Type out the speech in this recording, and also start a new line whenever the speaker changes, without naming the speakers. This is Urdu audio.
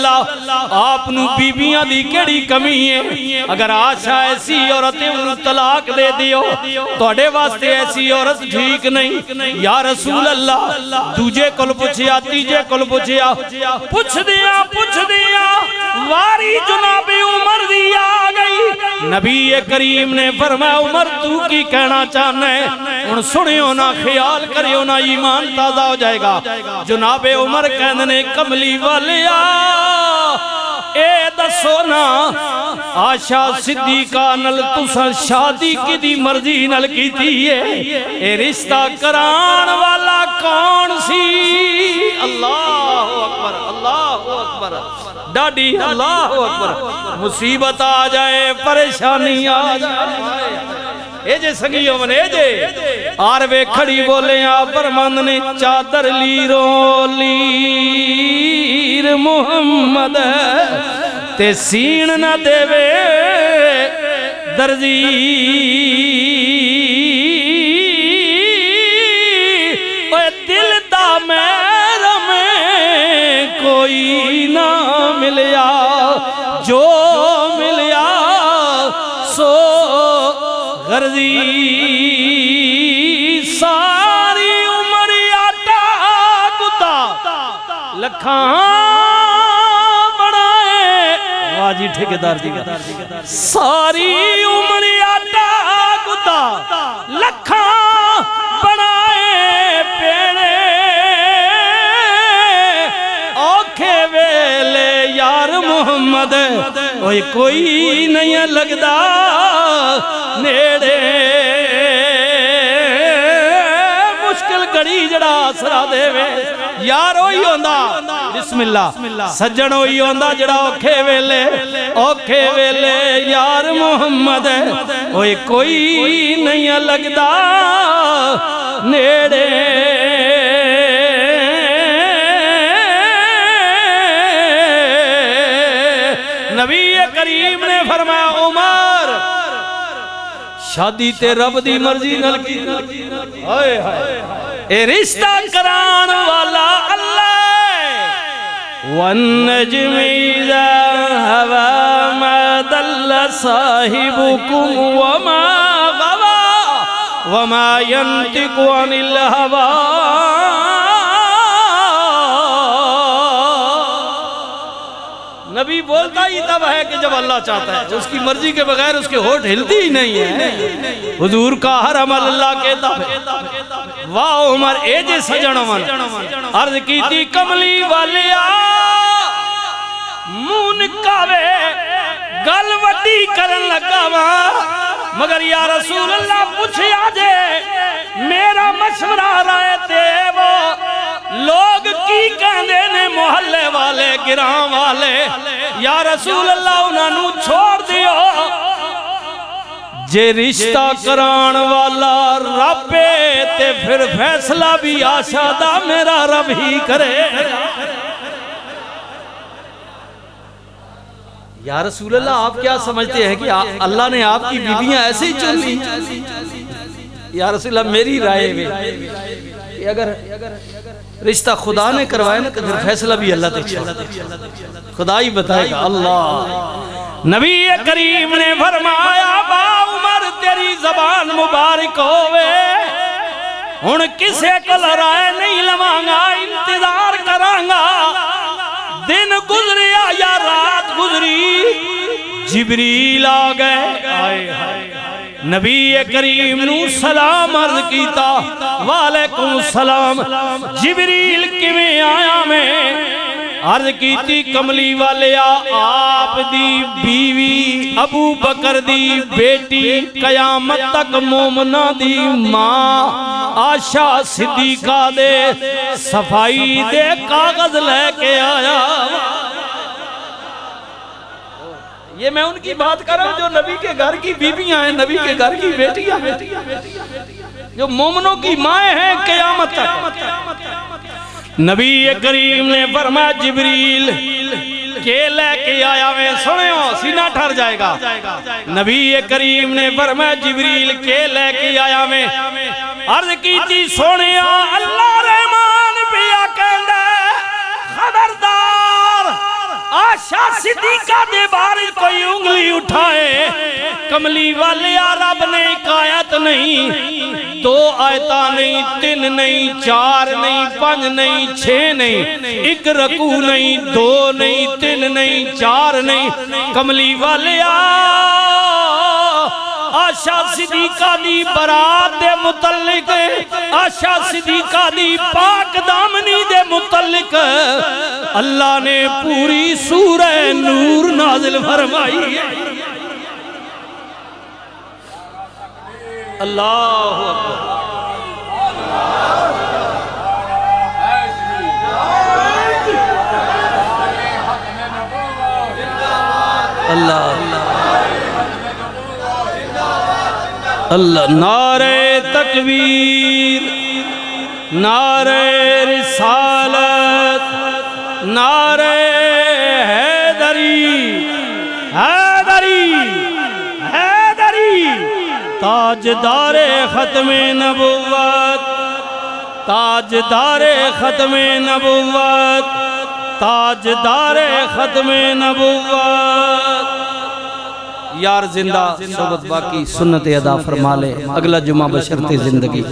اللہ آپ نو بیبیاں دی کیڑی کمی ہے؟ اگر آشا ایسی عورتیں انہوں طلاق دے دیو توڑے واسطے ایسی عورت ٹھیک نہیں۔ یا رسول اللہ دوجے کل پوچھیا تیجے کل پوچھیا پوچھ دیا واری جناب عمر دی آ گئی۔ نبی کریم نے فرمایا عمر تو کی کہنا چاہنا ہے؟ ان سنیو نہ خیال کریو نہ ایمان تازہ ہو جائے گا۔ جناب عمر کہنے کملی والیا اے دسو نا آشا صدیقہ نل تسا شادی کی دی مرضی نل کی تھی ہے، اے رشتہ کران والا کون سی؟ اللہ اکبر اللہ اکبر ڈاڈی اللہ اکبر مصیبت آ جائے پریشانی آ جائے اے جے سنگیوں من اے جے آروے کھڑی بولے آپ فرماند نے چادر لیرو لیر محمد تے سین نہ دے وے درزی اے دل دا میرا میں کوئی نہ ملیا جو ملیا سو غرضی ساری عمر آٹا کتا لکھاں بڑھائے واجی ٹھیکیدار جی کا ساری عمر آٹا کتا لکھاں بڑھائے پیڑے اوکھے ویلے یار محمد اوہ کوئی نہیں لگدا نیڑے مشکل گھڑی جڑا آسرا دے وے یار ہوئی ہوندہ بسم اللہ سجن ہوئی ہوندہ جڑا اوکھے ویلے یار محمد اوہ کوئی نہیں لگدا نیڑے نبی کریم نے فرمایا عمر شادی تے رب دی مرضی نل کی اے رشتہ کران والا اللہ والنجم اذا ہوا ما دل صاحبکم وما غوا وما ينطق عن الهوى نبی بولتا ہی تب ہے کہ جب اللہ چاہتا ہے اس کی مرضی کے بغیر اس کے ہونٹ ہلتی ہی نہیں ہے حضور کا ہر عمل اللہ کہتا ہے واہ عمر اے جے سجن عمر عرض کی تھی کملی والیا مون کاوے گل وڈی کرن لگا مگر یا رسول اللہ پوچھے آجے میرا مشورہ رائے تے وہ لوگ کی کہندے نے محلے والے گرام والے یا رسول اللہ انہوں چھوڑ دیو جے رشتہ کران والا ربے تے پھر فیصلہ بھی آشادہ میرا رب ہی کرے یا رسول اللہ آپ کیا سمجھتے ہیں کہ اللہ نے آپ کی بیویاں ایسے ہی چن لی یا رسول اللہ میری رائے میں اگر رشتہ خدا نے کروائے نا تو پھر فیصلہ بھی اللہ تک چھوڑا خدا ہی بتائے گا اللہ نبی کریم نے فرمایا با عمر تیری زبان مبارک ہوئے ہن کسے کل رائے نہیں لمانگا انتظار کرانگا دن گزریا یا رات گزری جبریل آ گئے نبی کریم نو سلام عرض کیتا وعلیکم السلام جبریل کیویں آیا میں عرض کیتی کملی والیا آپ دی بیوی ابو بکر دی بیٹی قیامت تک مومنہ دی ماں آشا صدیقہ دے صفائی دے کاغذ لے کے آیا یہ میں ان کی بات کر رہا ہوں جو نبی کے گھر کی بیویاں ہیں نبی کے گھر کی بیٹیاں جو مومنوں کی مائیں ہیں قیامت تک نبی کریم نے فرمایا جبریل کے لے کے آیا میں سنو سینہ ٹھر جائے گا نبی کریم نے فرمایا جبریل کے لے کے آیا میں عرض کی تھی سنیا اللہ رحمان پیا کہندہ خبردار آشا صدیقہ دے بارے کوئی انگلی اٹھائے کملی والے رب نے ایک آیت نہیں، 2 آیتاں نہیں، 3 نہیں، 4 نہیں، 5 نہیں، 6 نہیں، 1 رکوع نہیں، 2 نہیں، 3 نہیں، 4 نہیں، کملی والے آشا صدیقہ دی برات دے متعلق، آشا صدیقہ دی پاک دامنی دے متعلق اللہ نے پوری سورہ نور نازل فرمائی ہے۔ اللہ اکبر، اللہ اللہ، نعرہ تکبیر، نعرہ رسالت، نعرہ حیدری، حیدری، حیدری، تاجدار ختم نبوت، تاجدار ختم نبوت، تاجدار ختم نبوت۔ یار زندہ صحبت باقی، سنت ادا فرما لے، اگلا جمعہ بشرط زندگی۔